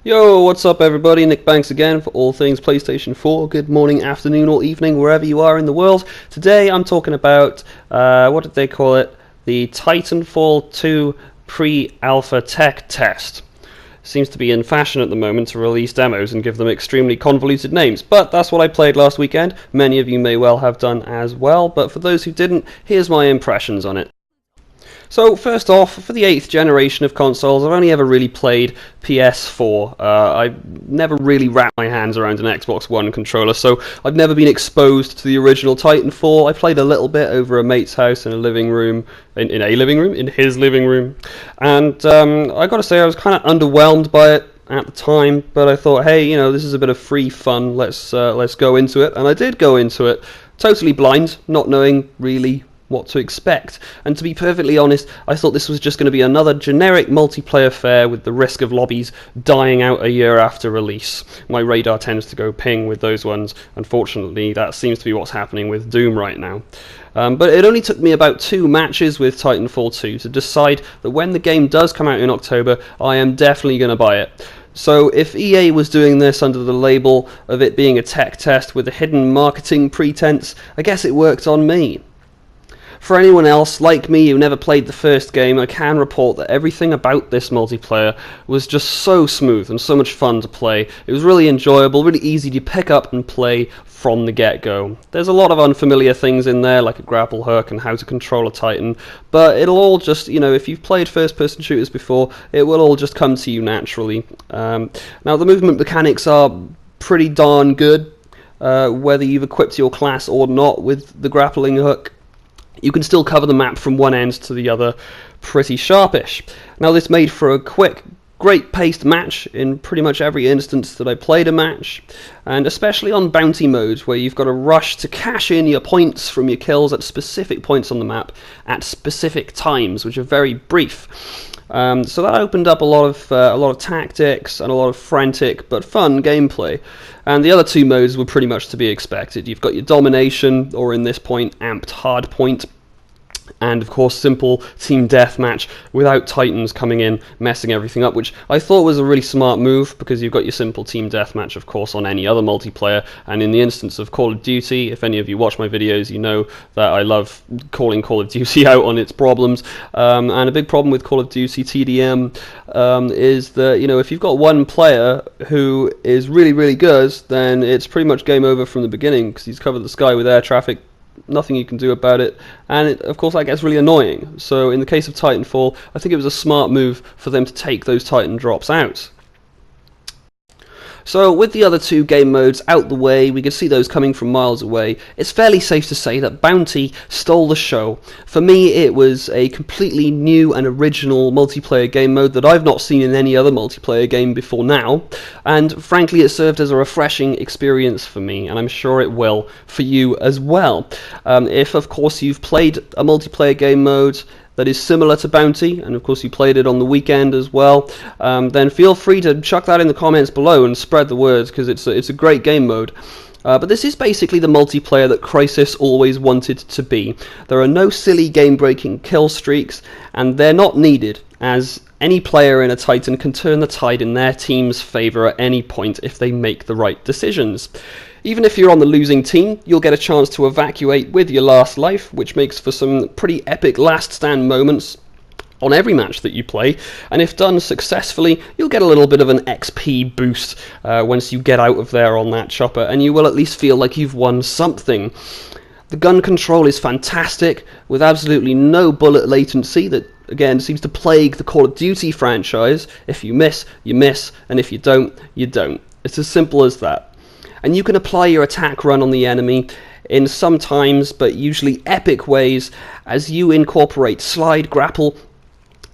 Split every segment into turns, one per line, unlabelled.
Yo, what's up everybody? Nick Banks again for all things PlayStation 4. Good morning, afternoon or evening, wherever you are in the world. Today I'm talking about, what did they call it? The Titanfall 2 pre-alpha tech test. Seems to be in fashion at the moment to release demos and give them extremely convoluted names, but that's what I played last weekend. Many of you may well have done as well, but for those who didn't, here's my impressions on it. So first off, for the 8th generation of consoles, I've only ever really played PS4. I've never really wrapped my hands around an Xbox One controller, so I've never been exposed to the original Titanfall. I played a little bit over a mate's house in a living room, in his living room, and I gotta say I was kind of underwhelmed by it at the time, but I thought, hey, you know, this is a bit of free fun. Let's go into it, and I did go into it totally blind, not knowing really what to expect. And to be perfectly honest, I thought this was just going to be another generic multiplayer fare with the risk of lobbies dying out a year after release. My radar tends to go ping with those ones. Unfortunately, that seems to be what's happening with Doom right now. But it only took me about 2 matches with Titanfall 2 to decide that when the game does come out in October, I am definitely going to buy it. So if EA was doing this under the label of it being a tech test with a hidden marketing pretense, I guess it worked on me. For anyone else, like me, who never played the first game, I can report that everything about this multiplayer was just so smooth and so much fun to play. It was really enjoyable, really easy to pick up and play from the get-go. There's a lot of unfamiliar things in there, like a grapple hook and how to control a Titan, but it'll all just, you know, if you've played first-person shooters before, it will all just come to you naturally. Now, the movement mechanics are pretty darn good, whether you've equipped your class or not with the grappling hook. You can still cover the map from one end to the other pretty sharpish. Now this made for a quick, great paced match in pretty much every instance that I played a match, and especially on bounty mode where you've got to rush to cash in your points from your kills at specific points on the map at specific times, which are very brief. So that opened up a lot of tactics and a lot of frantic but fun gameplay. And the other 2 modes were pretty much to be expected. You've got your domination, or in this point, amped hardpoint, and of course simple team deathmatch without Titans coming in messing everything up, which I thought was a really smart move, because you've got your simple team deathmatch of course on any other multiplayer, and in the instance of Call of Duty, if any of you watch my videos, you know that I love calling Call of Duty out on its problems, and a big problem with Call of Duty TDM is that, you know, if you've got one player who is really, really good, then it's pretty much game over from the beginning, because he's covered the sky with air traffic, nothing you can do about it, and of course that gets really annoying. So in the case of Titanfall, I think it was a smart move for them to take those Titan drops out. So with the other 2 game modes out the way, we could see those coming from miles away. It's fairly safe to say that Bounty stole the show. For me, it was a completely new and original multiplayer game mode that I've not seen in any other multiplayer game before now, and frankly it served as a refreshing experience for me, and I'm sure it will for you as well. If of course you've played a multiplayer game mode that is similar to Bounty, and of course you played it on the weekend as well, then feel free to chuck that in the comments below and spread the word, because it's a great game mode. But this is basically the multiplayer that Crysis always wanted to be. There are no silly game-breaking kill streaks, and they're not needed, as any player in a Titan can turn the tide in their team's favour at any point if they make the right decisions. Even if you're on the losing team, you'll get a chance to evacuate with your last life, which makes for some pretty epic last stand moments on every match that you play, and if done successfully, you'll get a little bit of an XP boost once you get out of there on that chopper, and you will at least feel like you've won something. The gun control is fantastic, with absolutely no bullet latency that, again, seems to plague the Call of Duty franchise. If you miss, you miss, and if you don't, you don't. It's as simple as that. And you can apply your attack run on the enemy in sometimes, but usually epic ways, as you incorporate slide, grapple,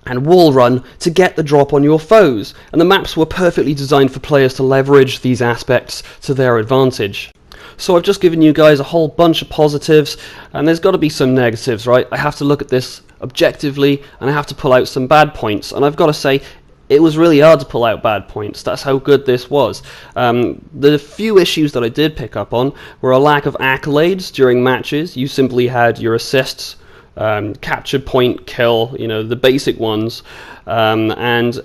and wall run to get the drop on your foes. And the maps were perfectly designed for players to leverage these aspects to their advantage. So I've just given you guys a whole bunch of positives, and there's got to be some negatives, right? I have to look at this objectively, and I have to pull out some bad points, and I've got to say, it was really hard to pull out bad points. That's how good this was. The few issues that I did pick up on were a lack of accolades during matches. You simply had your assists, capture point, kill, you know, the basic ones, and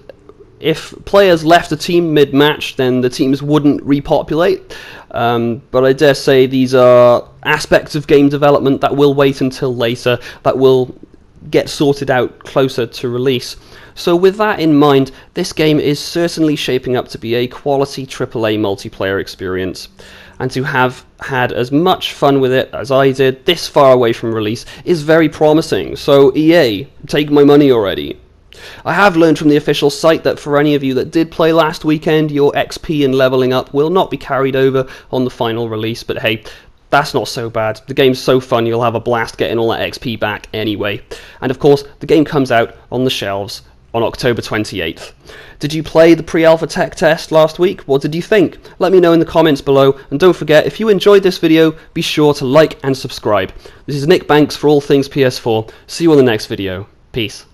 if players left a team mid-match, then the teams wouldn't repopulate. But I dare say these are aspects of game development that will wait until later, that will get sorted out closer to release. So with that in mind, this game is certainly shaping up to be a quality AAA multiplayer experience. And to have had as much fun with it as I did this far away from release is very promising. So EA, take my money already. I have learned from the official site that for any of you that did play last weekend, your XP and leveling up will not be carried over on the final release, but hey, that's not so bad. The game's so fun, you'll have a blast getting all that XP back anyway. And of course, the game comes out on the shelves on October 28th. Did you play the pre-alpha tech test last week? What did you think? Let me know in the comments below, and don't forget, if you enjoyed this video, be sure to like and subscribe. This is Nick Banks for All Things PS4. See you on the next video. Peace.